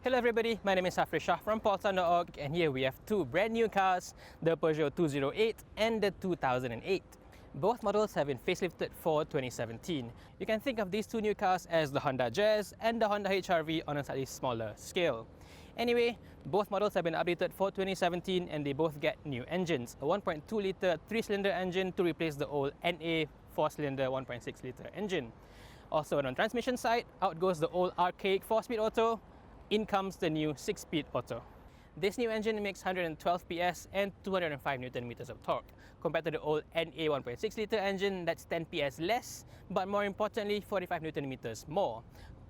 Hello everybody, my name is Shah from Paulson.org, and here we have two brand new cars, the Peugeot 208 and the 2008. Both models have been facelifted for 2017. You can think of these two new cars as the Honda Jazz and the Honda HR-V on a slightly smaller scale. Anyway, both models have been updated for 2017 and they both get new engines, a 1.2 litre 3-cylinder engine to replace the old NA 4-cylinder 1.6 litre engine. Also on the transmission side, out goes the old archaic 4-speed auto. In comes the new 6-speed auto. This new engine makes 112 PS and 205 Nm of torque, compared to the old NA 1.6 litre engine that's 10 PS less, but more importantly 45 Nm more.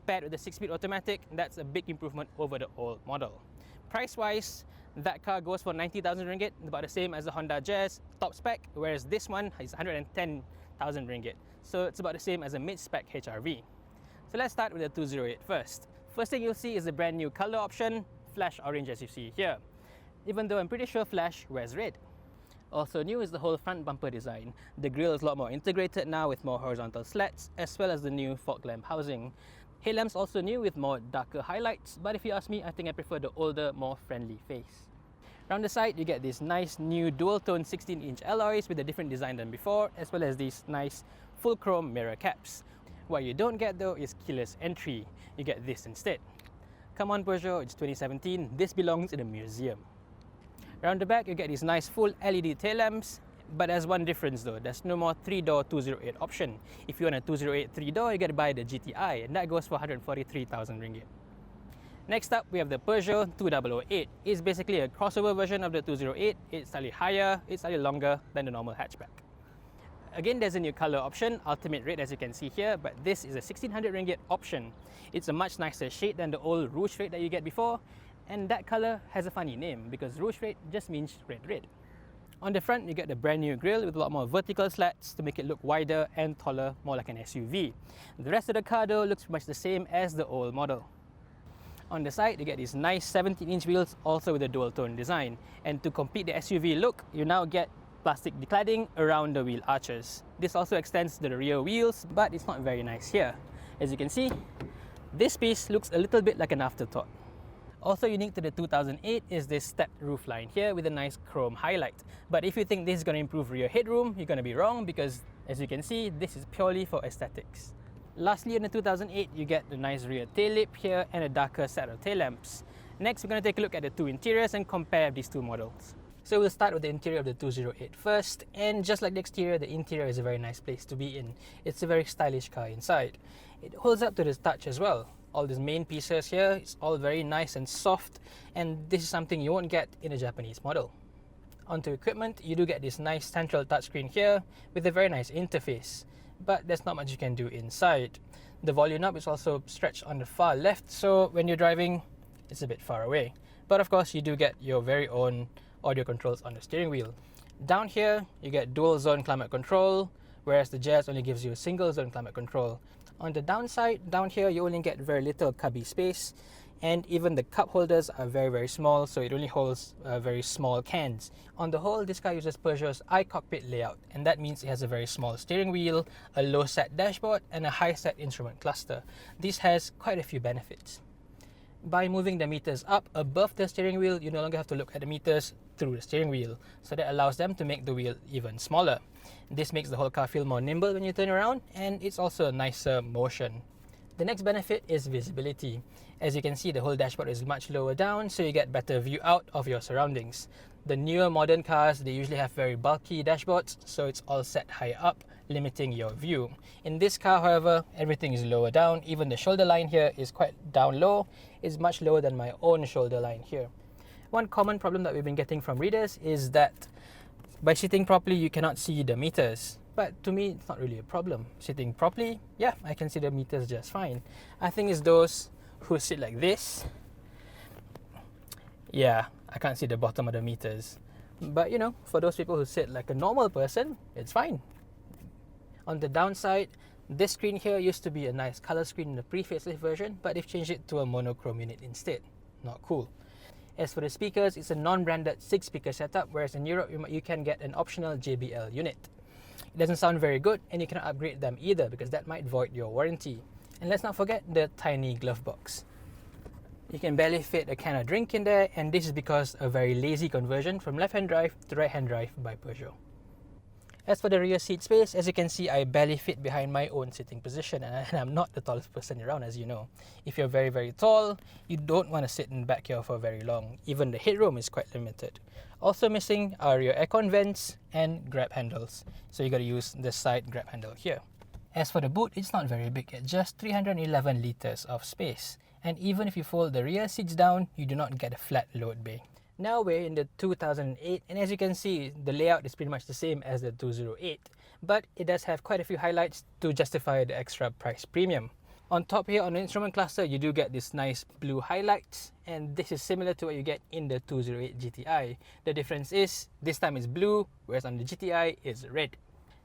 Paired with the 6-speed automatic, that's a big improvement over the old model. Price-wise, that car goes for 90,000 ringgit, about the same as the Honda Jazz top spec, whereas this one is 110,000 ringgit. So it's about the same as a mid-spec HR-V. So let's start with the 208 first. First thing you'll see is the brand new color option, flash orange as you see here, even though I'm pretty sure flash wears red. Also new is the whole front bumper design. The grille is a lot more integrated now with more horizontal slats, as well as the new fog lamp housing. Headlamps also new with more darker highlights, but if you ask me, I think I prefer the older, more friendly face. Around the side, you get these nice new dual-tone 16-inch alloys with a different design than before, as well as these nice full chrome mirror caps. What you don't get though is keyless entry. You get this instead. Come on Peugeot, it's 2017, this belongs in a museum. Around the back you get these nice full LED tail lamps, but there's one difference though, there's no more 3-door 208 option. If you want a 208 3-door, you gotta buy the GTI, and that goes for 143,000 ringgit. Next up, we have the Peugeot 2008. It's basically a crossover version of the 208. It's slightly higher, it's slightly longer than the normal hatchback. Again, there's a new color option, ultimate red as you can see here, but this is a 1600 ringgit option. It's a much nicer shade than the old rouge red that you get before, and that color has a funny name because rouge red just means red. On the front, you get the brand new grille with a lot more vertical slats to make it look wider and taller, more like an SUV. The rest of the car though looks much the same as the old model. On the side, you get these nice 17-inch wheels, also with a dual-tone design. And to complete the SUV look, you now get plastic decladding around the wheel arches. This also extends to the rear wheels, but it's not very nice here. As you can see, this piece looks a little bit like an afterthought. Also unique to the 2008 is this stepped roof line here with a nice chrome highlight. But if you think this is going to improve rear headroom, you're going to be wrong because, as you can see, this is purely for aesthetics. Lastly, in the 2008, you get the nice rear tail lip here and a darker set of tail lamps. Next, we're going to take a look at the two interiors and compare these two models. So we'll start with the interior of the 208 first, and just like the exterior, the interior is a very nice place to be in. It's a very stylish car inside. It holds up to the touch as well. All these main pieces here, it's all very nice and soft, and this is something you won't get in a Japanese model. Onto equipment, you do get this nice central touchscreen here with a very nice interface, but there's not much you can do inside. The volume knob is also stretched on the far left, so when you're driving, it's a bit far away. But of course, you do get your very own audio controls on the steering wheel. Down here, you get dual zone climate control, whereas the Jazz only gives you a single zone climate control. On the downside, down here, you only get very little cubby space, and even the cup holders are very small, so it only holds very small cans. On the whole, this car uses Peugeot's Cockpit Layout, and that means it has a very small steering wheel, a low set dashboard, and a high set instrument cluster. This has quite a few benefits. By moving the meters up above the steering wheel, you no longer have to look at the meters through the steering wheel, so that allows them to make the wheel even smaller. This makes the whole car feel more nimble when you turn around, and it's also a nicer motion. The next benefit is visibility. As you can see, the whole dashboard is much lower down, so you get better view out of your surroundings. The newer modern cars, they usually have very bulky dashboards, so it's all set high up, limiting your view. In this car, however, everything is lower down. Even the shoulder line here is quite down low. It's much lower than my own shoulder line here. One common problem that we've been getting from readers is that by sitting properly, you cannot see the meters. But to me, it's not really a problem. Sitting properly, yeah, I can see the meters just fine. I think it's those who sit like this. Yeah, I can't see the bottom of the meters. But you know, for those people who sit like a normal person, it's fine. On the downside, this screen here used to be a nice color screen in the pre-facelift version, but they've changed it to a monochrome unit instead. Not cool. As for the speakers, it's a non-branded 6-speaker setup, whereas in Europe you can get an optional JBL unit. It doesn't sound very good, and you cannot upgrade them either because that might void your warranty. And let's not forget the tiny glove box. You can barely fit a can of drink in there, and this is because a very lazy conversion from left-hand drive to right-hand drive by Peugeot. As for the rear seat space, as you can see, I barely fit behind my own sitting position, and I'm not the tallest person around, as you know. If you're very, very tall, you don't want to sit in the back here for very long. Even the headroom is quite limited. Also missing are your aircon vents and grab handles. So you got to use the side grab handle here. As for the boot, it's not very big, at just 311 liters of space. And even if you fold the rear seats down, you do not get a flat load bay. Now we're in the 2008, and as you can see, the layout is pretty much the same as the 208, but it does have quite a few highlights to justify the extra price premium. On top here on the instrument cluster, you do get this nice blue highlights, and this is similar to what you get in the 208 GTI. The difference is, this time it's blue, whereas on the GTI it's red.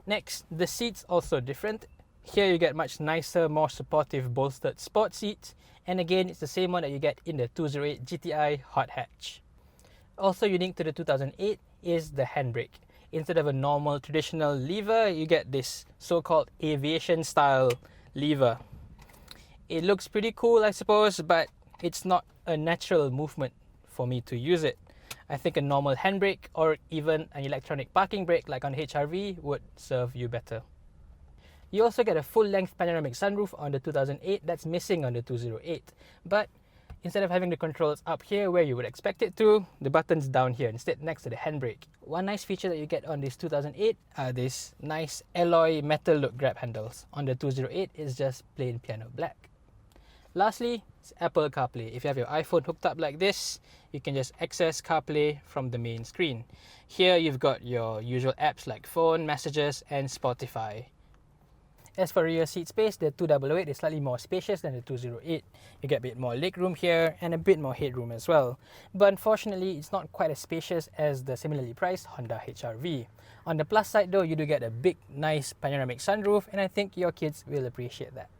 Next, the seats also different. Here you get much nicer, more supportive bolstered sport seats, and again it's the same one that you get in the 208 GTI hot hatch. Also unique to the 2008 is the handbrake. Instead of a normal traditional lever, you get this so-called aviation style lever. It looks pretty cool, I suppose, but it's not a natural movement for me to use it. I think a normal handbrake or even an electronic parking brake like on HRV would serve you better. You also get a full-length panoramic sunroof on the 2008 that's missing on the 208, but instead of having the controls up here where you would expect it to, the button's down here instead, next to the handbrake. One nice feature that you get on this 2008 are these nice alloy metal look grab handles. On the 208 it's just plain piano black. Lastly, it's Apple CarPlay. If you have your iPhone hooked up like this, you can just access CarPlay from the main screen. Here you've got your usual apps like phone, messages and Spotify. As for rear seat space, the 208 is slightly more spacious than the 208. You get a bit more legroom here and a bit more headroom as well. But unfortunately, it's not quite as spacious as the similarly priced Honda HR-V. On the plus side though, you do get a big, nice panoramic sunroof, and I think your kids will appreciate that.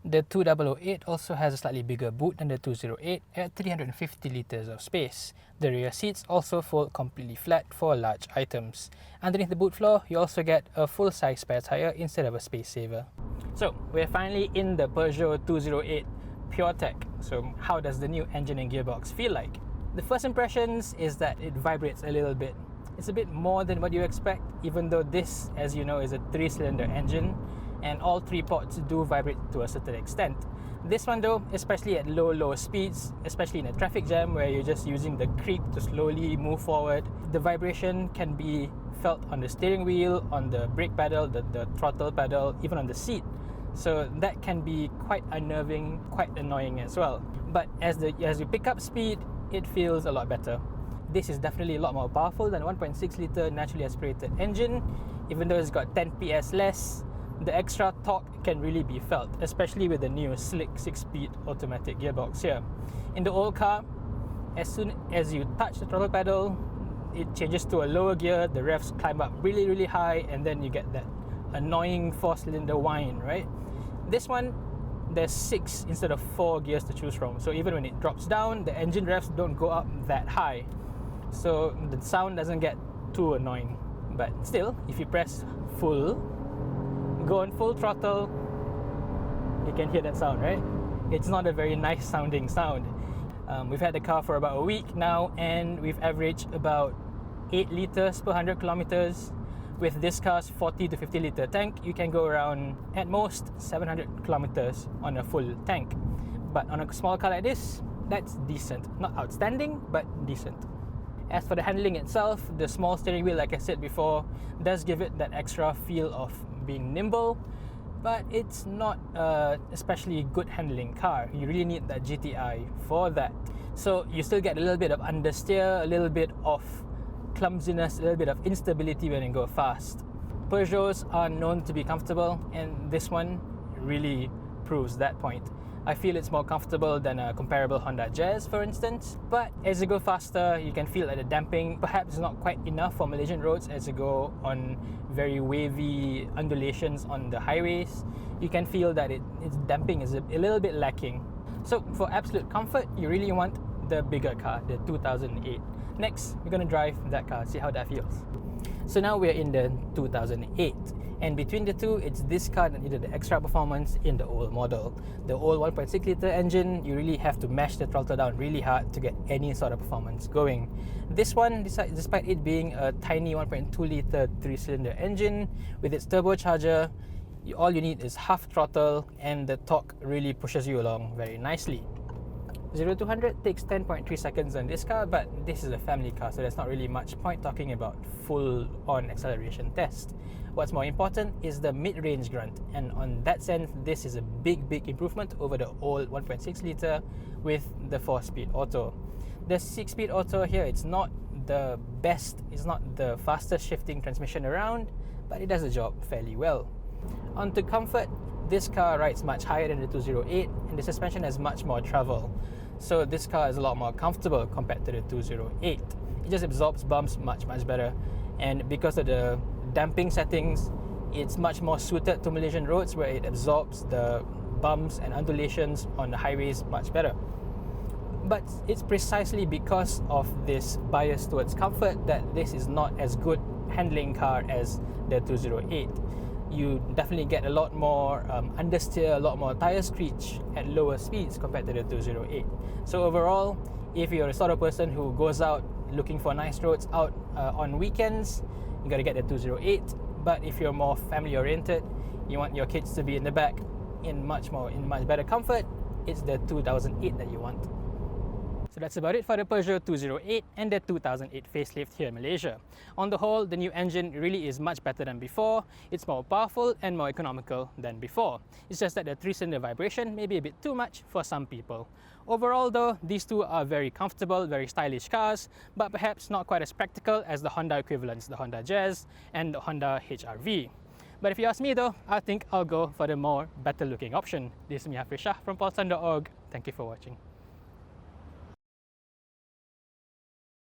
The 2008 also has a slightly bigger boot than the 208 at 350 liters of space. The rear seats also fold completely flat for large items. Underneath the boot floor, you also get a full-size spare tire instead of a space saver. So, we're finally in the Peugeot 208 PureTech. So, how does the new engine and gearbox feel like? The first impressions is that it vibrates a little bit. It's a bit more than what you expect, even though this, as you know, is a 3-cylinder engine, and all 3 ports do vibrate to a certain extent. This one though, especially at low speeds, especially in a traffic jam where you're just using the creep to slowly move forward, the vibration can be felt on the steering wheel, on the brake pedal, the throttle pedal, even on the seat. So that can be quite unnerving, quite annoying as well. But as you pick up speed, it feels a lot better. This is definitely a lot more powerful than a 1.6 litre naturally aspirated engine. Even though it's got 10 PS less, the extra torque can really be felt, especially with the new slick 6-speed automatic gearbox here. In the old car, as soon as you touch the throttle pedal, it changes to a lower gear, the revs climb up really high, and then you get that annoying 4-cylinder whine, right? This one, there's 6 instead of 4 gears to choose from, so even when it drops down, the engine revs don't go up that high, so the sound doesn't get too annoying. But still, if you press full, go on full throttle, you can hear that sound, right? It's not a very nice sounding sound. We've had the car for about a week now, and we've averaged about 8 liters per 100 kilometers. With this car's 40 to 50 liter tank, you can go around at most 700 kilometers on a full tank. But on a small car like this, that's decent. Not outstanding, but decent. As for the handling itself, the small steering wheel, like I said before, does give it that extra feel of being nimble, but it's not a especially good handling car. You really need that GTI for that. So you still get a little bit of understeer, a little bit of clumsiness, a little bit of instability when you go fast. Peugeots are known to be comfortable, and this one really proves that point. I feel it's more comfortable than a comparable Honda Jazz, for instance, but as you go faster, you can feel that the damping perhaps is not quite enough for Malaysian roads. As you go on very wavy undulations on the highways, you can feel that its damping is a little bit lacking. So for absolute comfort, you really want the bigger car, the 2008. Next, we're going to drive that car, see how that feels. So now we're in the 2008, and between the two, it's this car that needed the extra performance in the old model. The old 1.6 litre engine, you really have to mash the throttle down really hard to get any sort of performance going. This one, despite it being a tiny 1.2 litre 3-cylinder engine with its turbocharger, all you need is half throttle and the torque really pushes you along very nicely. 0 to 100 takes 10.3 seconds on this car, but this is a family car, so there's not really much point talking about full-on acceleration test. What's more important is the mid-range grunt, and on that sense, this is a big improvement over the old 1.6 litre with the 4-speed auto. The 6-speed auto here, it's not the best, it's not the fastest shifting transmission around, but it does the job fairly well. On to comfort, this car rides much higher than the 208 and the suspension has much more travel. So this car is a lot more comfortable compared to the 208. It just absorbs bumps much better, and because of the damping settings, it's much more suited to Malaysian roads where it absorbs the bumps and undulations on the highways much better. But it's precisely because of this bias towards comfort that this is not as good handling car as the 208. You definitely get a lot more understeer, a lot more tire screech at lower speeds compared to the 208. So overall, if you're the sort of person who goes out looking for nice roads out on weekends, you gotta get the 208. But if you're more family oriented, you want your kids to be in the back in much better comfort, it's the 2008 that you want. So that's about it for the Peugeot 208 and the 2008 facelift here in Malaysia. On the whole, the new engine really is much better than before. It's more powerful and more economical than before. It's just that the 3-cylinder vibration may be a bit too much for some people. Overall though, these two are very comfortable, very stylish cars, but perhaps not quite as practical as the Honda equivalents, the Honda Jazz and the Honda HR-V. But if you ask me though, I think I'll go for the better looking option. This is me, Shah from Paulson.org. Thank you for watching.